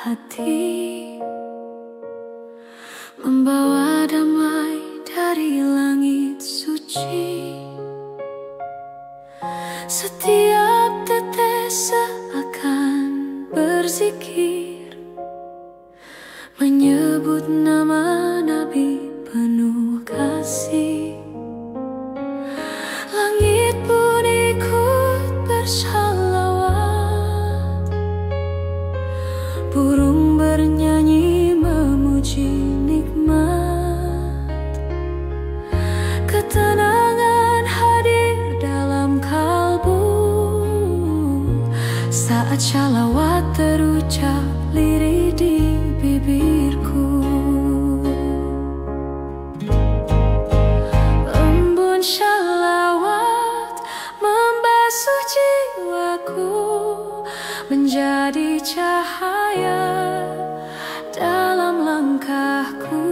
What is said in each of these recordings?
hati, membawa damai dari langit suci. Setiap tetes seakan berzikir, menyebut nama Nabi penuh kasih. Langit pun ikut bersalawat, burung bernyanyi memuji nikmat. Ketenangan hadir dalam kalbu saat shalawat terucap lirih di bibirku. Embun shalawat membasuh jiwaku, menjadi cahaya dalam langkahku.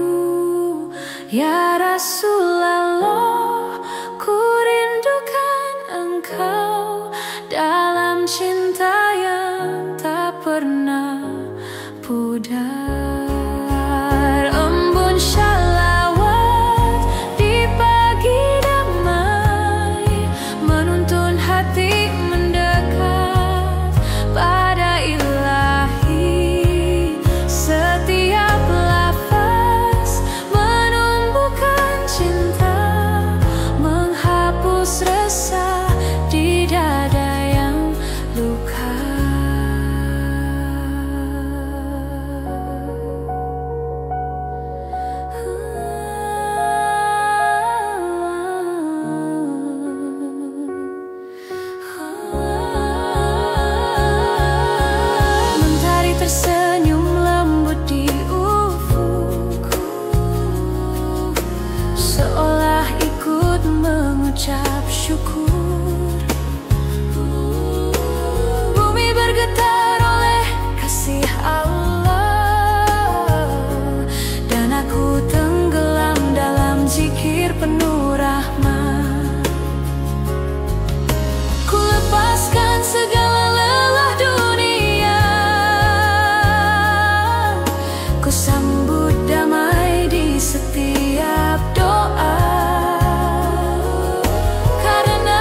Ya Rasulullah, ku rindukan Engkau dalam cinta yang tak pernah pudar. Embun shalawat di pagi damai, menuntun hati mendekat pada Ilahi. Setiap lafaz menumbuhkan cinta, menghapus resah di dada yang luka. Mentari tersenyum lembut di ufuk, seolah ikut mengucap syukur. Bumi bergetar oleh kasih Allah, dan aku tenggelam dalam zikir penuh rahmat. Ku lepaskan segala lelah dunia, ku sambut damai di setiap doa. Karena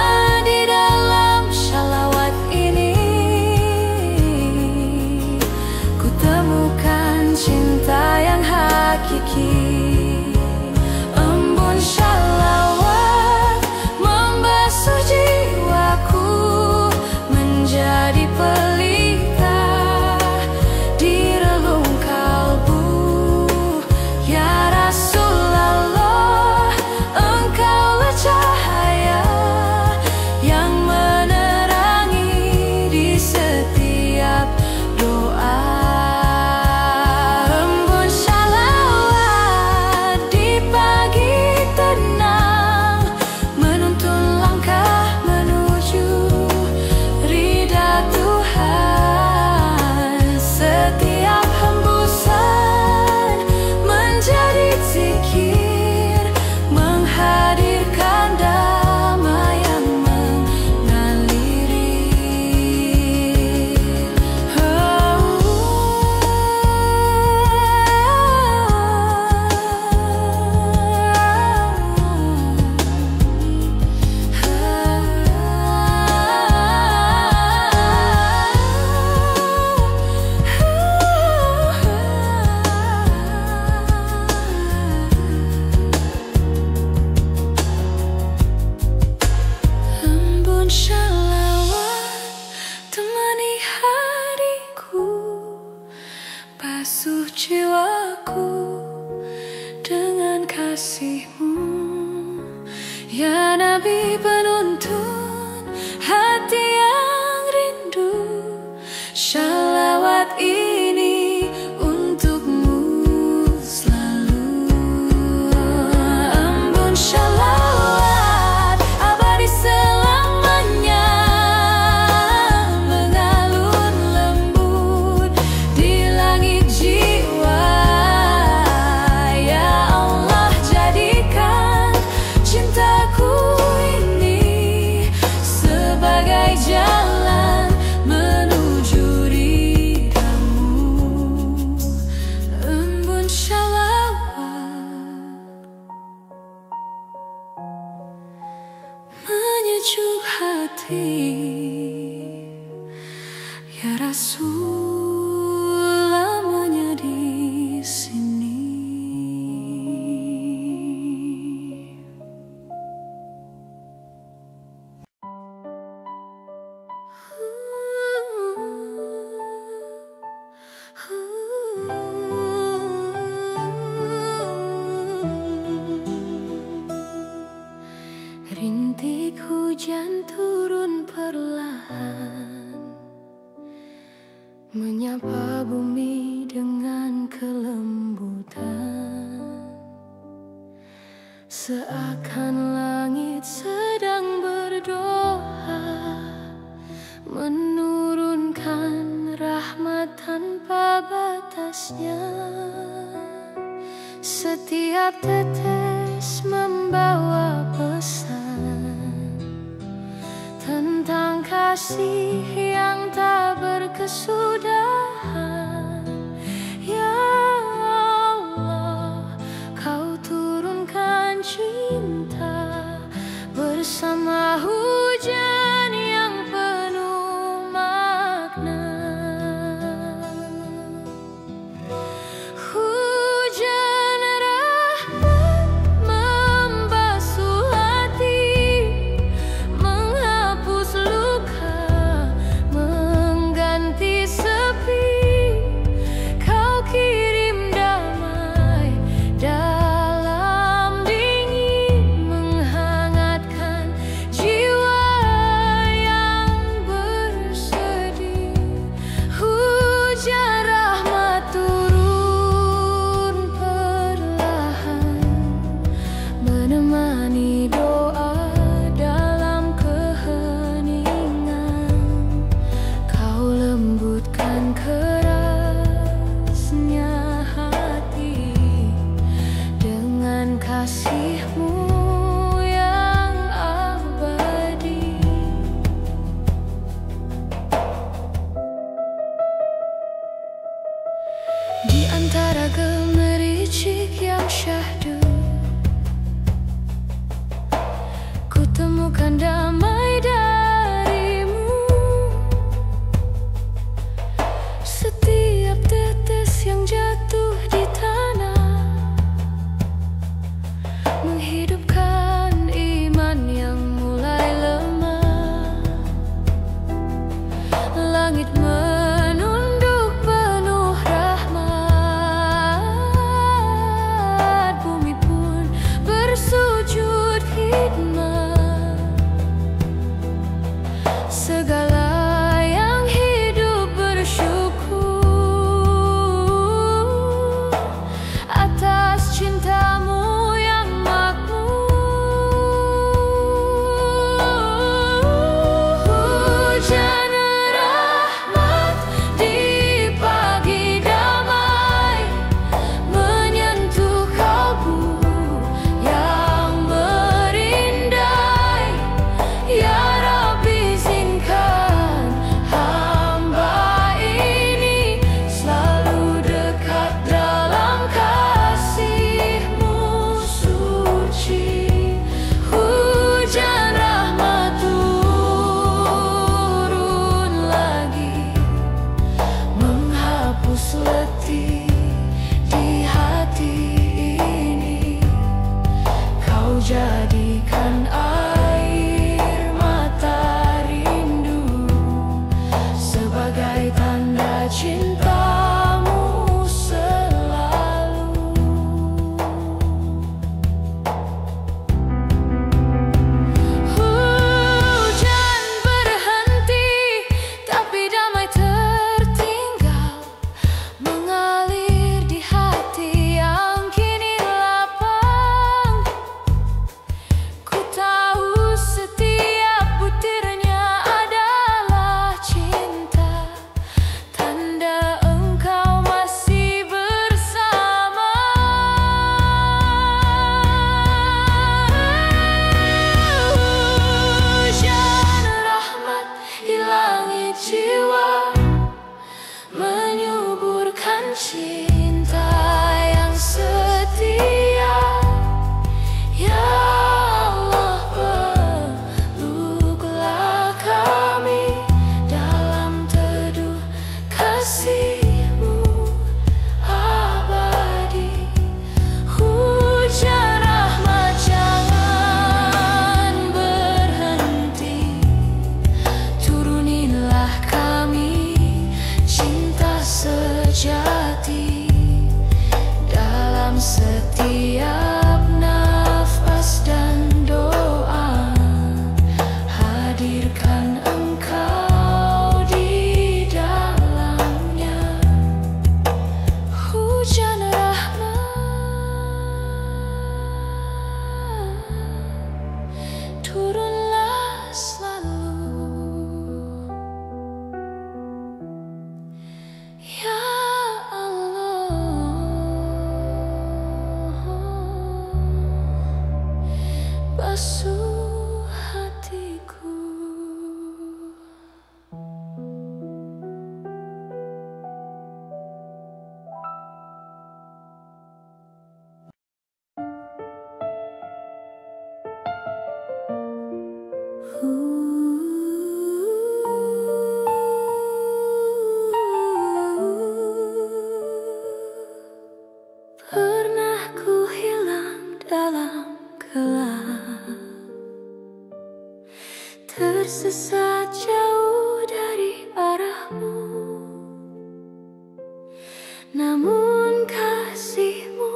sejuk hati. Ya Rasul, lamanya di sini. Rintik hujan turun perlahan, menyapa bumi dengan kelembutan. Seakan langit sedang berdoa, menurunkan rahmat tanpa batasnya. Setiap tetes membawa pesan tentang kasih yang tak berkesudahan. Ya Allah, Kau turunkan cinta bersama hujan yang penuh makna. Hujan rahmat membasuh hati, menghapus luka, mengganti sepi. hadirkan Engkau di dalamnya. Hujan rahmat turunlah selalu, ya Allah. Basuh hatiku. Pernah ku hilang dalam gelap, tersesat jauh dari arahmu, namun kasih-Mu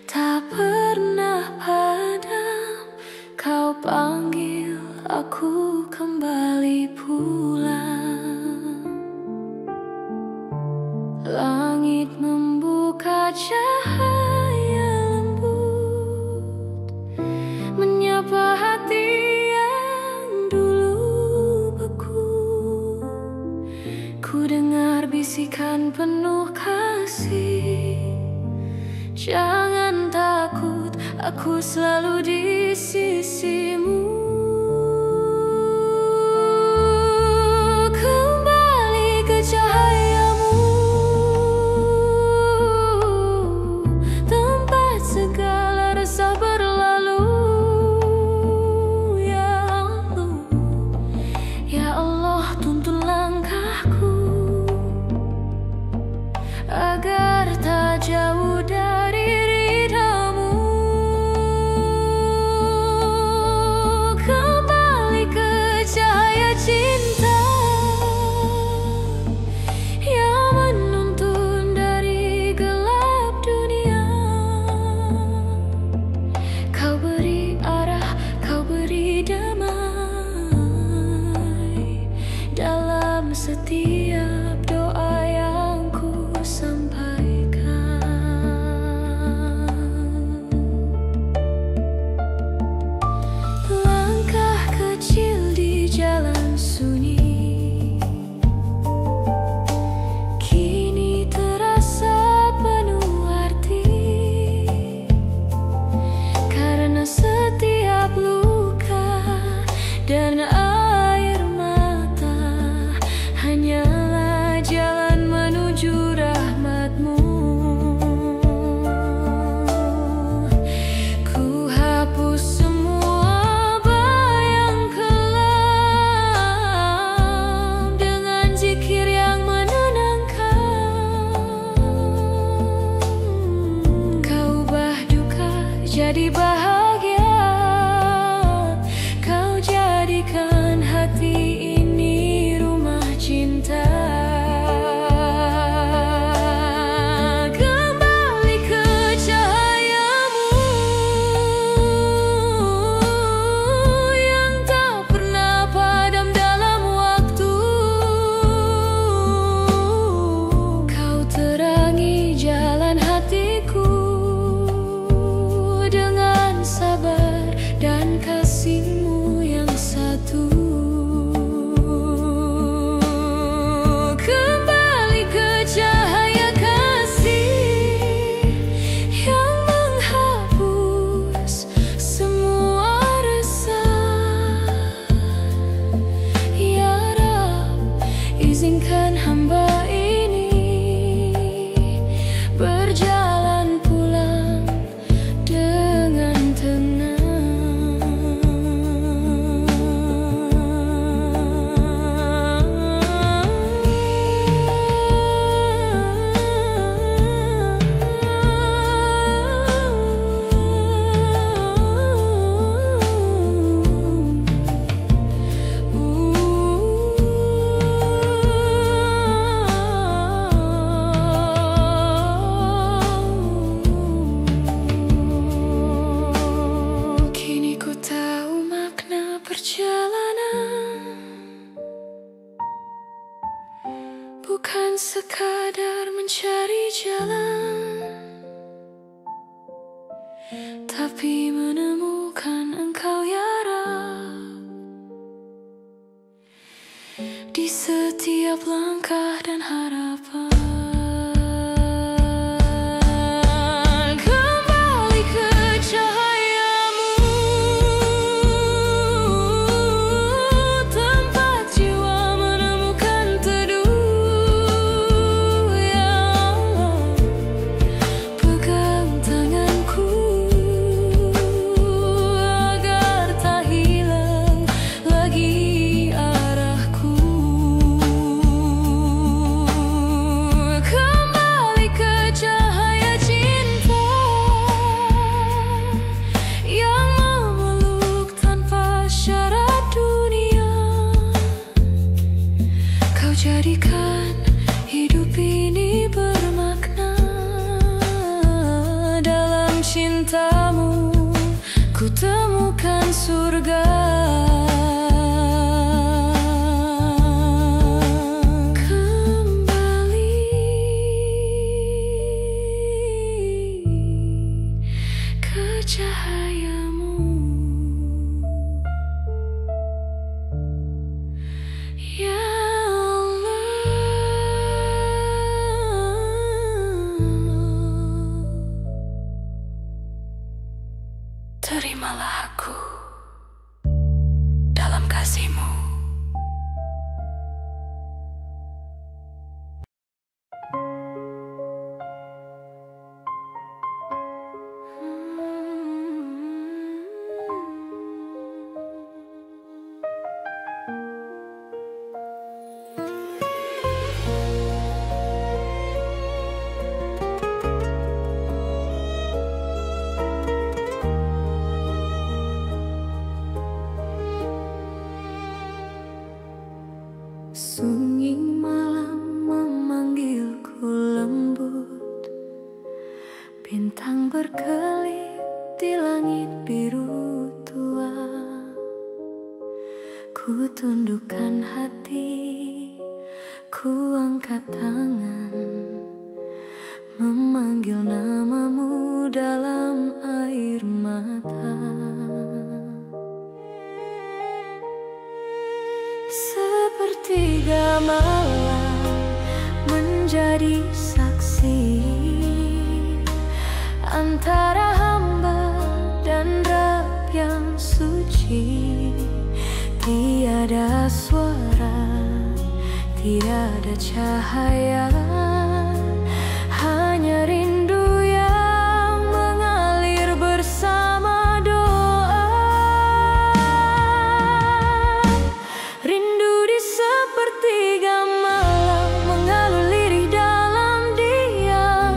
tak pernah padam. Kau panggil aku kembali pulang. Langit membuka cahaya lembut, menyapa hati yang dulu beku. Ku dengar bisikan penuh kasih, jangan takut, aku selalu di sisimu. Kembali ke cahayamu, tempat segala resah berlalu. Ya Allah, ya Allah, tuntun langkahku agar tak jauh dari ridha-Mu. sekadar mencari jalan, tapi menemukan Engkau ya Rab di setiap langkah dan harapan. Kembali ke cahayamu, tempat jiwa menemukan teduh. Ya Allah, pegang tanganku agar tak hilang lagi arahku. Kembali ke cahaya cinta yang memeluk tanpa syarat dunia. Kau jadikan hidup ini bermakna. Dalam cintamu ku temukan surga. Kembali ke cahayamu, ya Allah. Terimalah aku dalam kasih-Mu. Sunyi malam memanggilku lembut, bintang berkelip di langit biru tua. Ku tundukkan hati, ku angkat tangan, memanggil namamu dalam air mata. Sepertiga malam menjadi saksi antara hamba dan Rabb yang suci. Tiada suara, tiada cahaya, hanya rindu yang mengalir bersama doa. Rindu di sepertiga malam mengalun lirih dalam diam.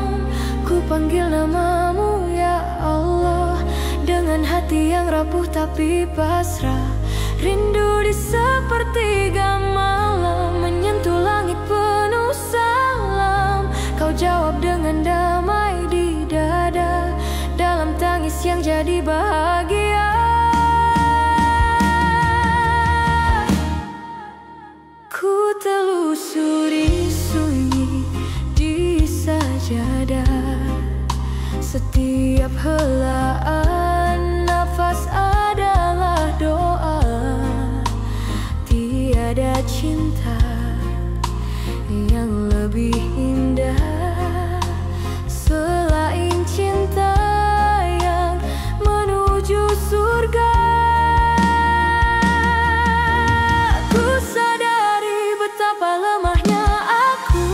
Ku panggil namamu ya Allah dengan hati yang rapuh tapi pasrah. Rindu di sepertiga malam menyentuh langit penuh salam. Kau jawab dengan damai di dada, dalam tangis yang jadi bahagia. Ku telusuri sunyi di sajadah, setiap helaan nafas adalah doa. Tiada cinta yang lebih indah selain cinta yang menuju surga. Ku sadari betapa lemahnya aku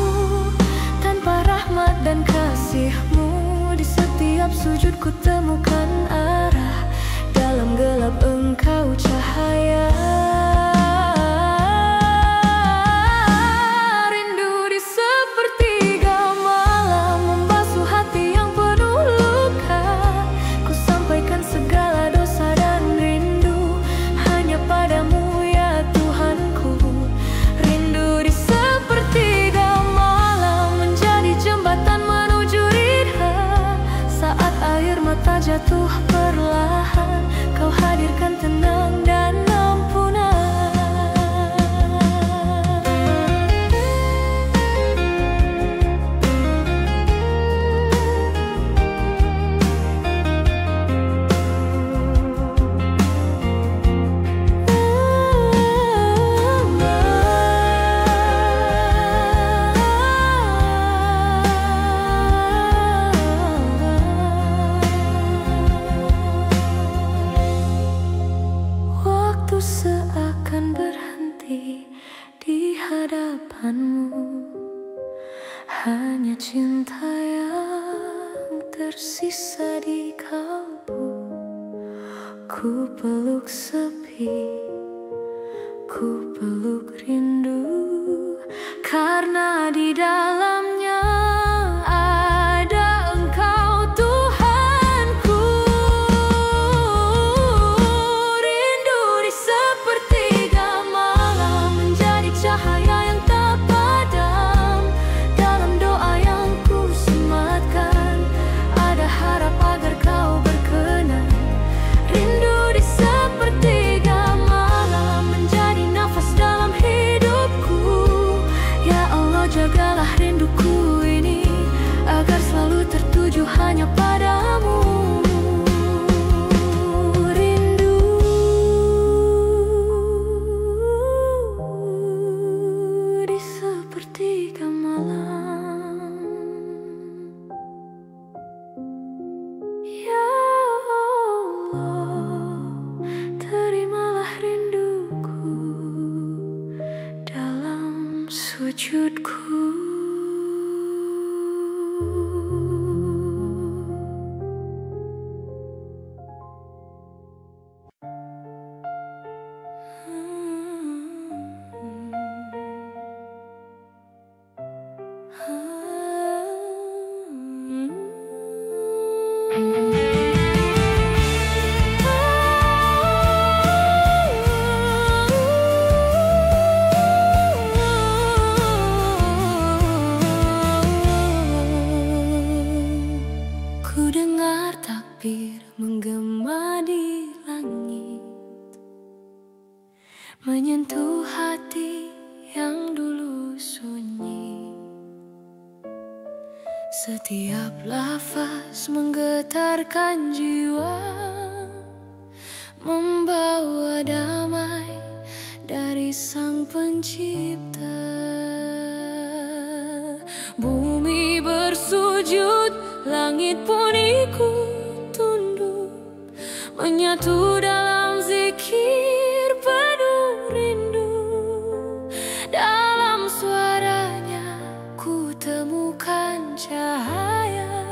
tanpa rahmat dan kasih-Mu. Di setiap sujud ku temukan arah, dalam gelap Engkau cahaya. Rindu di sepertiga Ku peluk sepi, ku peluk rindu, karena di dalamnya ada Engkau Tuhanku. Rindu di sepertiga malam menjadi cahaya yang tak padam. Dalam doa yang ku sematkan ada harap agar Kau berkenan. Rindu di sepertiga malam menjadi nafas dalam hidupku. Ya Allah, jagalah rinduku ini agar selalu tertuju hanya padamu. Rindu di sepertiga malam. Ya Allah, terimalah rinduku dalam sujudku. Ku dengar takbir menggema di langit, menyentuh hati yang dulu sunyi. Setiap lafaz menggetarkan jiwa, membawa damai dari Sang Pencipta. Bumi bersujud, langit pun ikut tunduk, menyatu dalam zikir penuh rindu. Dalam suaranya ku temukan cahaya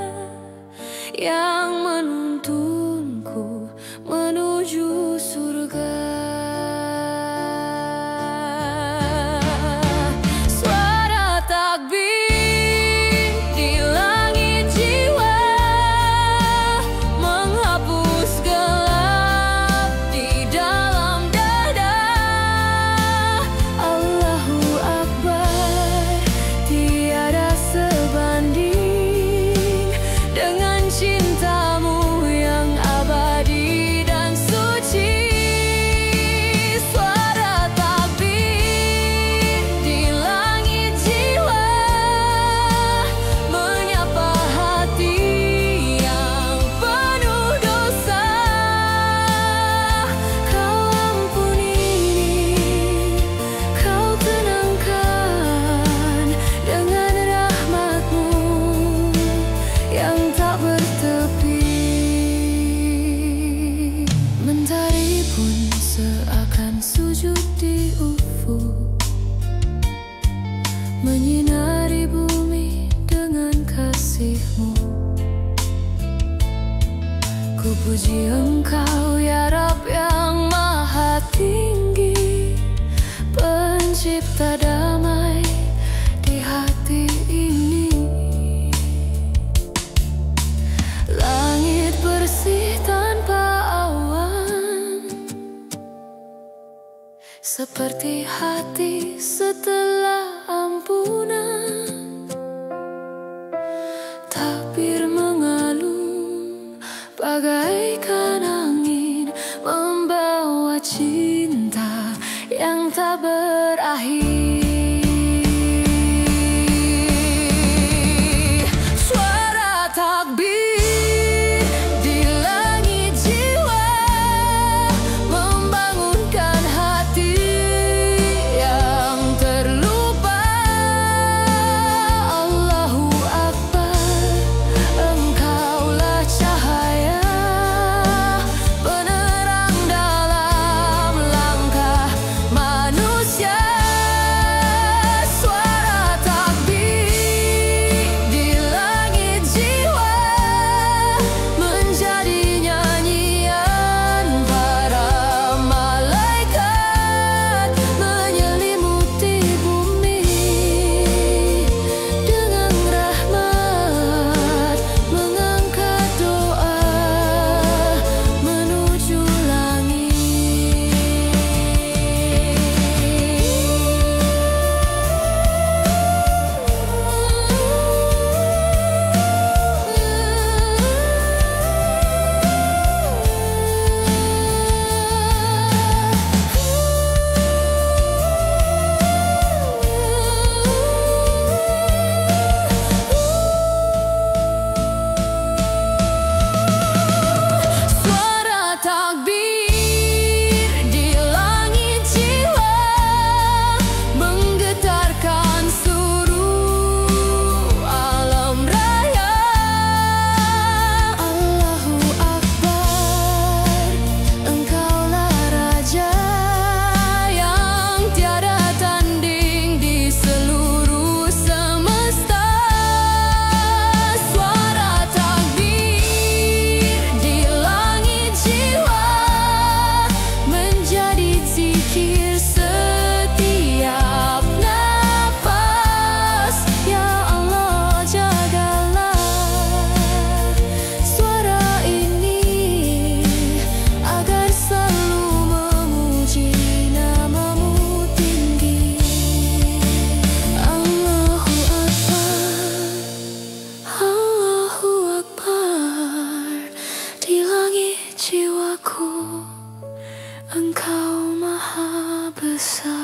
yang menuntunku menuju surga. Suara takbir di langit jiwa menghapus gelap di dalam dada. Allahu Akbar, tiada sebanding dengan cintamu yang abadi dan suci. Suara takbir di langit jiwa menyapa hati yang penuh dosa. Kau ampuni, Kau tenangkan dengan rahmat-Mu yang tak bertepi. Mentari pun seakan sujud di ufuk, menyinari bumi dengan kasih-Mu. Ku puji Engkau ya Rabb yang maha tinggi, pencipta damai di hati ini. Langit bersih tanpa awan, seperti hati setelah ampunan. Takbir mengalun bagaikan angin, membawa cinta yang tak berakhir. Suara takbir di langit jiwa membangunkan hati yang terlupa. Allahu Akbar, Engkaulah cahaya penerang dalam langkah manusia. besar.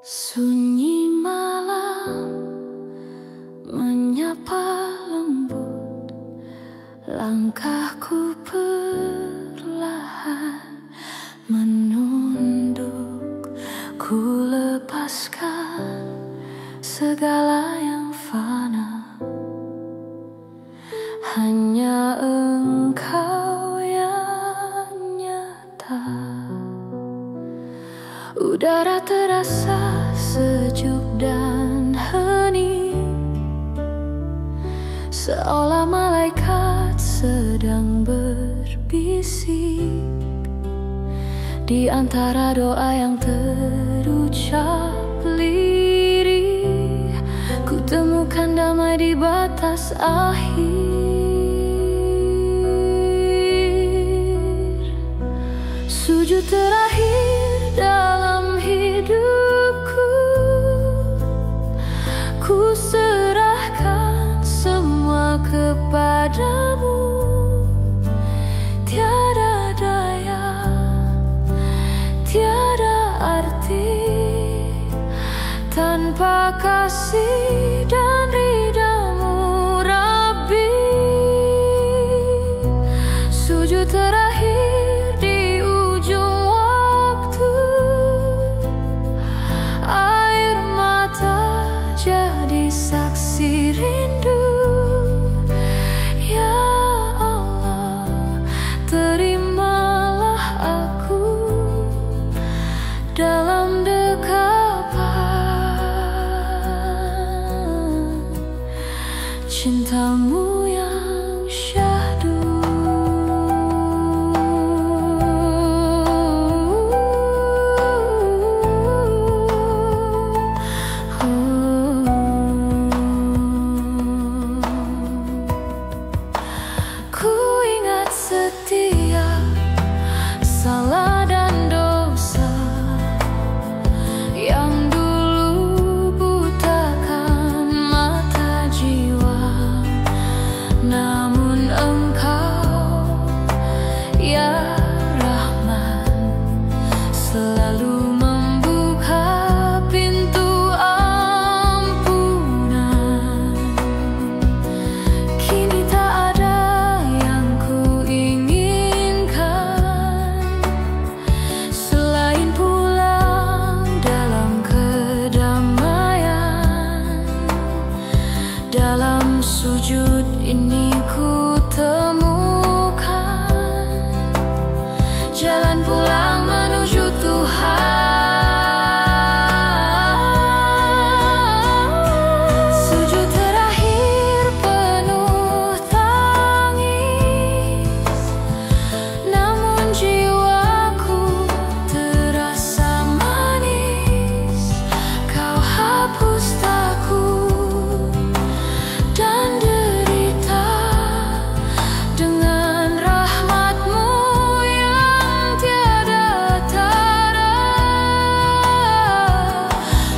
Sunyi malam menyapa lembut, langkahku perlahan menunduk. Ku lepaskan segala yang fana, hanya Engkau yang nyata. Udara terasa sejuk dan hening, seolah malaikat sedang berbisik. Di antara doa yang terucap lirih, ku temukan damai di batas akhir. Sujud terakhir dalam hidupku, ku serahkan semua kepadamu. Tiada daya, tiada arti tanpa kasih dan ridhamu, Rabbi. Sujud terakhir di ujung waktu, air mata jadi saksi rindu. Ya Allah, terimalah aku dalam dekapan cintamu yang syahdu. Ku ingat setiap salah dan dosa yang dulu butakan mata jiwa. Namun Engkau, ya Rahman, selalu membuka pintu ampunan. Kini tak ada yang ku inginkan selain pulang dalam kedamaian. Dalam sujud ini ku temukan jalan pulang menuju Tuhan. Sujud terakhir penuh tangis, namun jiwaku terasa manis. Kau hapus takut dan derita dengan rahmat-Mu yang tiada tara.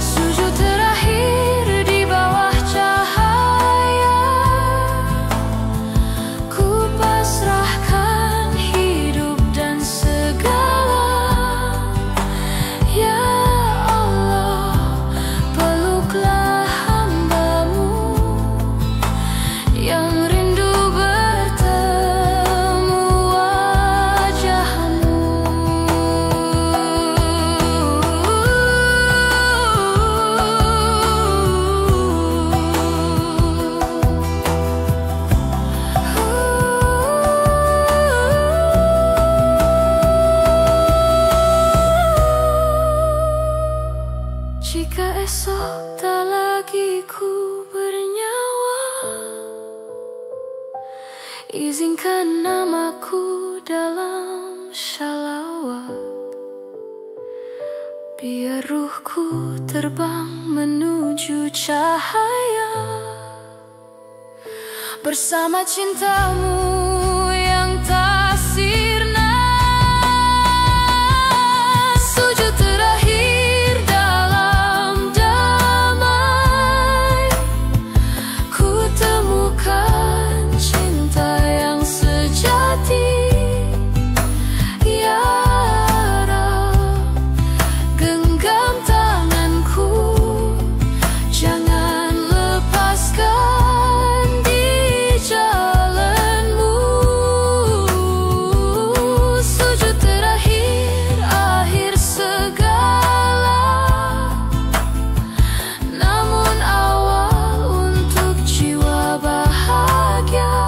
Sujud terakhir di bawah cahaya, ku pasrahkan hidup dan segala. Ya Allah, peluklah hamba-Mu yang rindu bertemu wajah-Mu. Jika esok tak lagi ku bernyawa, izinkan namaku dalam shalawat. Biar ruhku terbang menuju cahaya, bersama cintamu yang tak sirna. Sujud terakhir dalam damai, ku temukan cinta yang sejati. Ya Rab, genggam tanganku, jangan lepaskan di jalanmu. Sujud terakhir, akhir segala, namun awal untuk jiwa bahagia.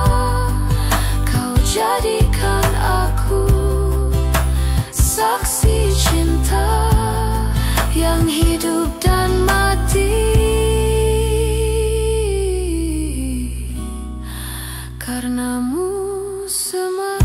Kau jadikan aku saksi cinta yang hidup dan mati. Karenamu semua